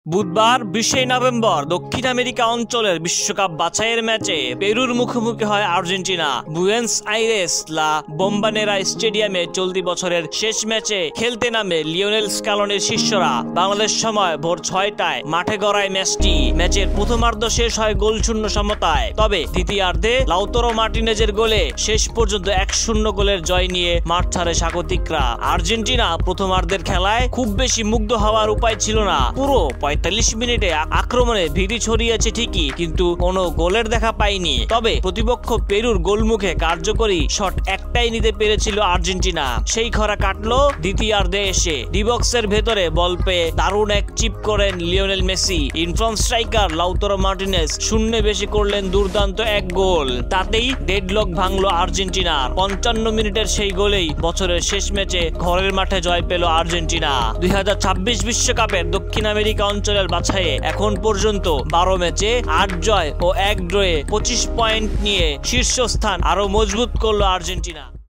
বুধবার 20 নভেম্বর দক্ষিণ আমেরিকা অঞ্চলের বিশ্বকাপ বাছাইয়ের ম্যাচে পেরুর মুখোমুখি হয় আর্জেন্টিনা। বুয়েন্স আইরেস লা বোম্বানেরা স্টেডিয়ামে চলতি বছরের শেষ ম্যাচে খেলতে নামে লিওনেল স্কালোনির শিষ্যরা। বাংলাদেশ সময় ভোর 6টায় মাঠে গড়ায় ম্যাচটি। ম্যাচের প্রথমার্ধ শেষ হয় গোলশূন্য সমতায়, তবে দ্বিতীয়ার্ধে লাউতারো মার্টিনেজের গোলে শেষ পর্যন্ত 1-0 গোলের জয় নিয়ে মাঠ ছাড়ে স্বাগতিকরা। আর্জেন্টিনা প্রথমার্ধের খেলায় খুব বেশি মুগ্ধ হওয়ার উপায় ছিল না। পুরো 45 মিনিটে আক্রমণে ভীতি ছড়িয়েছে ঠিকই, কিন্তু কোনো গোলের দেখা পায়নি। তবে প্রতিপক্ষ পেরুর গোলমুখে কার্যকরী শট একটাই নিতে পেরেছিল আর্জেন্টিনা। সেই খরা কাটলো দ্বিতীয়ার্ধে এসে। ডিবক্সের ভেতরে বল পেয়ে দারুণ এক চিপ করেন Lionel Messi. Inform striker Lautaro Martinez শূন্যে বেশি করলেন দুর্দান্ত এক গোল। তাতেই ডেডলক ভাঙলো আর্জেন্টিনার। 55 মিনিটের সেই গোলেই বছরের শেষ ম্যাচে ঘরের মাঠে জয় পেল আর্জেন্টিনা। 2026 বিশ্বকাপের দক্ষিণ আমেরিকা অঞ্চলের বাছাইয়ে এখন পর্যন্ত 12 ম্যাচে 8 জয় ও 1 ড্রয়ে 25 পয়েন্ট নিয়ে শীর্ষস্থান আরো মজবুত করলো আর্জেন্টিনা।